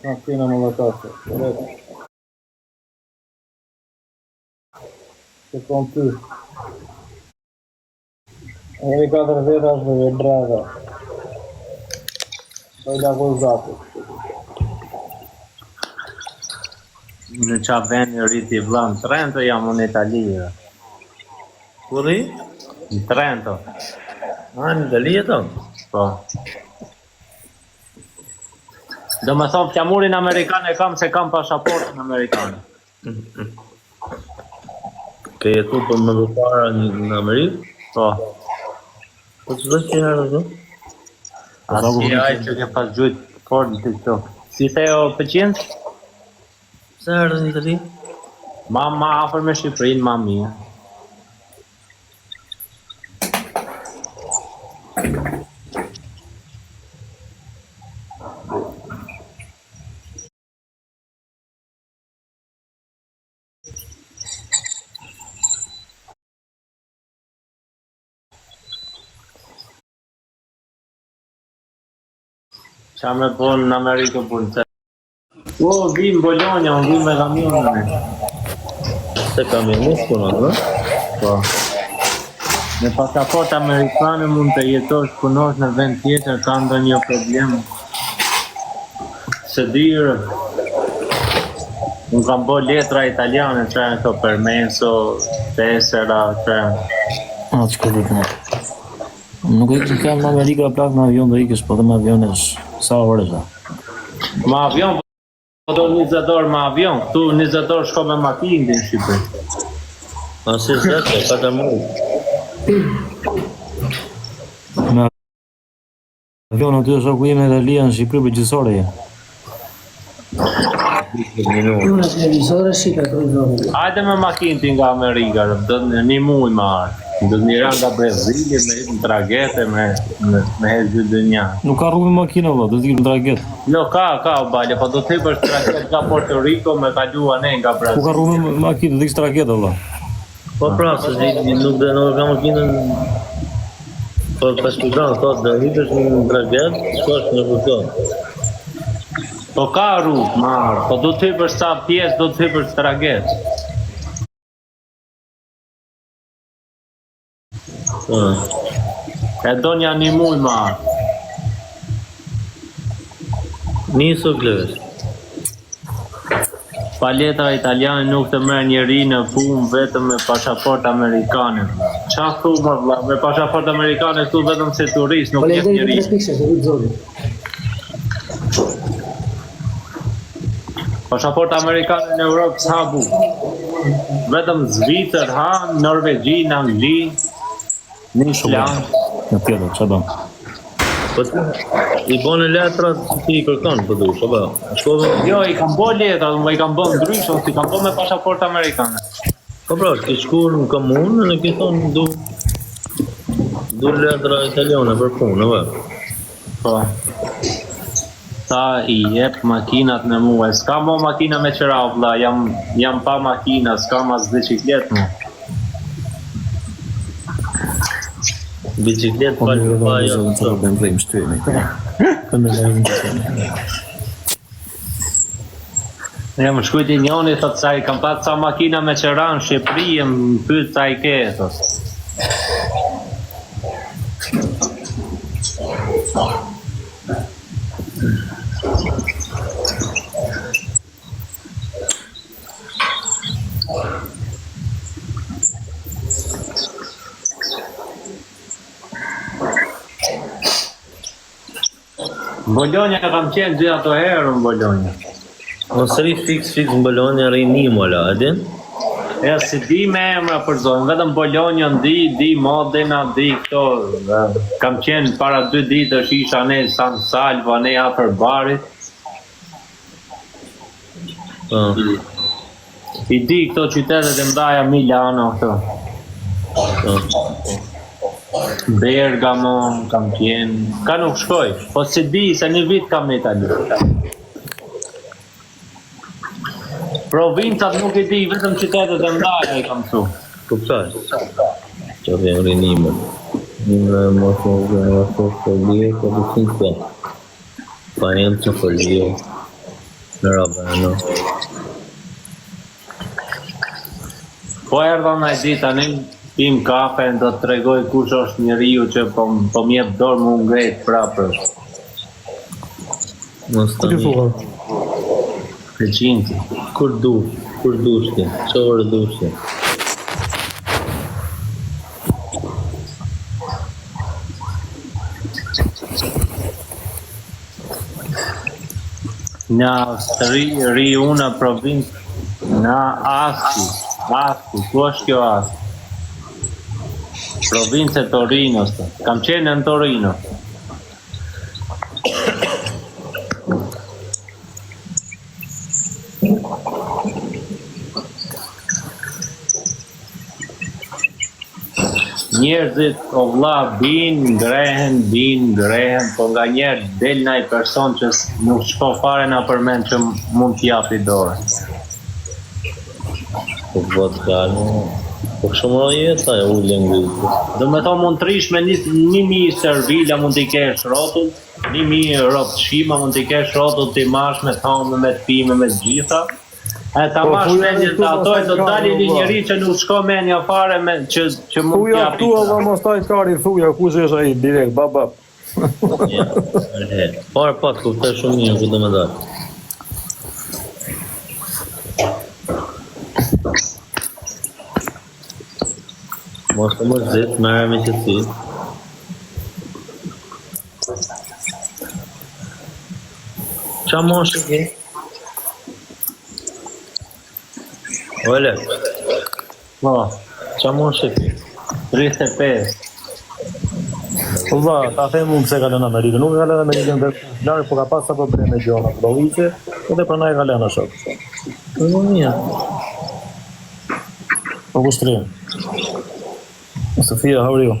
Машина молотаться. Секунд ty. Njëri 4 veta është dhe draga. Dojda vëzati. Në qa veni rriti vlam Trento, jam unë Itali. Kuri? Në Trento. Në Itali jeton? Po. Do me thonë flamurin Amerikan e kam se kam pasaportën Amerikanë. Ke jetu për më dhupara në Amerikë? Po. Po që dhe që herë dhe? Asi aj që ke pas gjujtë fort në të këto. Si theo pëqindë? Pse herë në Itali? Ma afer me Shqipërinë, ma mirë. Qa me punë në Amerikë punë të... O, vim Bologna, unë vim me kamionën. Se kamionistë punë, në? Po. Me pasaport amerikane mund të jetosh punosh në vend tjetër, ka ndonjë problem. Se dirë, unë kam bo letra italiane, që e këto permeso, tesera, që... Që këtë të më. Nuk e të kemë në Amerika plak në avion dhe ikës, po dhe në aviones, sa ore sa? Ma avion, po do 20 orë ma avion, këtu 20 orë shko me makinë në Shqipëri. A si zete, 4 muaj. Me avion në ty është ku jemi në Italia në Shqipëri për gjithësore je. Una televisore si per televisore. Hajde me makinë ti nga Amerika, do një muj ma arë. Do një rang nga Brezilje, me hitë në tragete, me hetë gjithë dënja. Nuk ka rrugë me makina, valla, do t'ikë në traget. Jo, ka, bale, po do t'hi për traget nga Puerto Rico me kalua ne nga Brazil. Ku ka rrugë me makinë, do t'ikë traget, valla. Po pra, se zhiti nuk dhe nuk ka makinën... Po pas shpikran, thot, dhe hitësh në traget, shkosh në kupton. Po ka rrugë, marë, po do t'hi për sa pjesë, do t'hi për traget. E do një muj marë. Niso klevesh. Pa letra italiane nuk të merë njeri në punë vetëm me pasaport amerikane. Qa thu më vla, me pasaport amerikane këtu vetëm se turist, nuk njët njeri. Pasaport amerikane në Europë s'ha bu. Vetëm Zvicër, Han, Norvegji, Angli, në Island. Në tjetër, që do? Po të i bone letrat që ti i kërkan, po du, shko ba? Jo, i kam bo letrat, më i kam bo ndryshon, si kam bo me pasaport amerikane. Po pra, ki shkur në komunë, në ki thonë du letra italiane për punë, vë? Po. Ta i jep makinat në muaj, s'ka mo makina me qëra, vla, jam pa makina, s'ka mas biciklet mu. Biciklet pa jo të bëjmë vëjmë shtyri. Këmë në lejmë të të. Ja më shkujti njoni, thot sa i kam pat sa makina me qëra në Shqipëri, më pyt sa i ke, thot. Bologna kam qenë gjithë ato herë në Bologna. Ose ri fix në Bologna ri një mola, edin? Ja, si di me emra për zonë, vetëm Bologna di Modena, di këto. Kam qenë para 2 ditësh isha ne San Salvo, ne afër barit. I di këto qytetet e mdaja Milano, këto. Bergamo, kam qenë, ka nuk shkoj, po si di se një vit kam në Itali. Provincat nuk i di, vetëm qytetet e mdaja i kam su. Kuptoj. Që vjen rinime. Në mos folio, po të sinqo. Pa janë të folio. Në rabano. Po erdha në ditë tani, pim kafe, do të tregoj kush është njeriu që po m'jep dorë më ngret prapë. Mos Ku ti tani. thua? E qinti. Kur dushti, çfarë dushti? Në ri una provincë, në Asti, ku është kjo Asti? Provincë e Torinos, kam qenë në Torino. Njerëzit, o vlla, grehen, po nga njerë del naj person që nuk shko fare na përmend që mund t'japi dorë. Po vot kalë. Po shumë jetë ajo ulën ngritë. Do me thonë mund t'rish me 1.000 servila mund t'i kesh rotull, 1.000 rotë shima mund t'i kesh rotull t'i mash me thamë, me t'pime, me t'gjitha. E ta mash mendje të atoj, do t'dali një njeri që nuk shko menja fare me që mund Thuja t'japi. këtu edhe mos taj kari, thuja kush është ai direkt, baba. Ja, parë pat kuptoj shumë mirë ku do më dalë. Mos të më zit, merë me qëtësi. Qa moshë ki? Ole, Po, qa moshë ki? 35. Valla, ta them unë pse ka lënë Amerikën. Nuk e ka lënë Amerikën dhe larg, po ka pas sa probleme gjona province, edhe pranaj ka lënë ashtu. Po mirë. Po kushtrim. Sofia, how are you?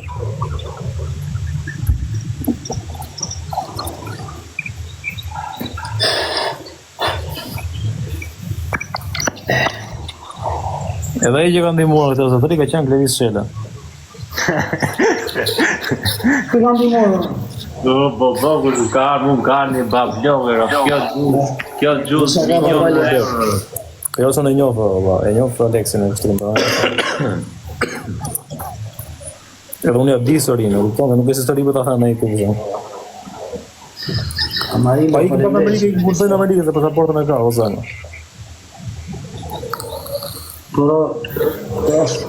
Edhe ai që ka ndihmuar këtë zotëri ka qenë Klevis Shela. Kë kam ndihmuar? Po, kur ka një bablogër, kjo gjusë Sa ka milion valë euro. Jo se në njohë, valla, e njohë Aleksin e kështu më. Edhe unë ja di historinë, kupton, dhe nuk e se histori për ta thënë ai këtë gjë. Amarim, Pa ikën pa në Amerikë, i kursojnë në Amerikë dhe pasaportën e ka, o zënë. Por është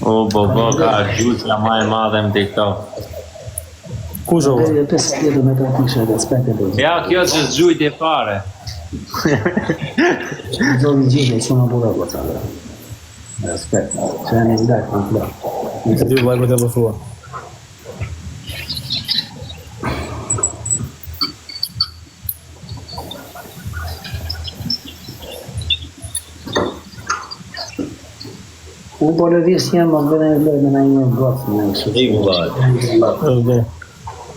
Po, ka gjusë ma e madhe më TikTok. Kush o? deri 50 metra kisha dhe aspekte dhe Ja, kjo që zgjujt e fare. zoni gjithë, shumë bura po të dhe. Respekt, që janë i zdaj, komplet. Të dy vajtë të përthua. Unë po lëdhjes jam, më bëne e lojë me në një gotë, në një shumë. Iku valë. Edhe,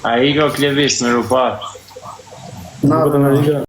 A i ko Klevis në Rupash. Na, në Amerikë,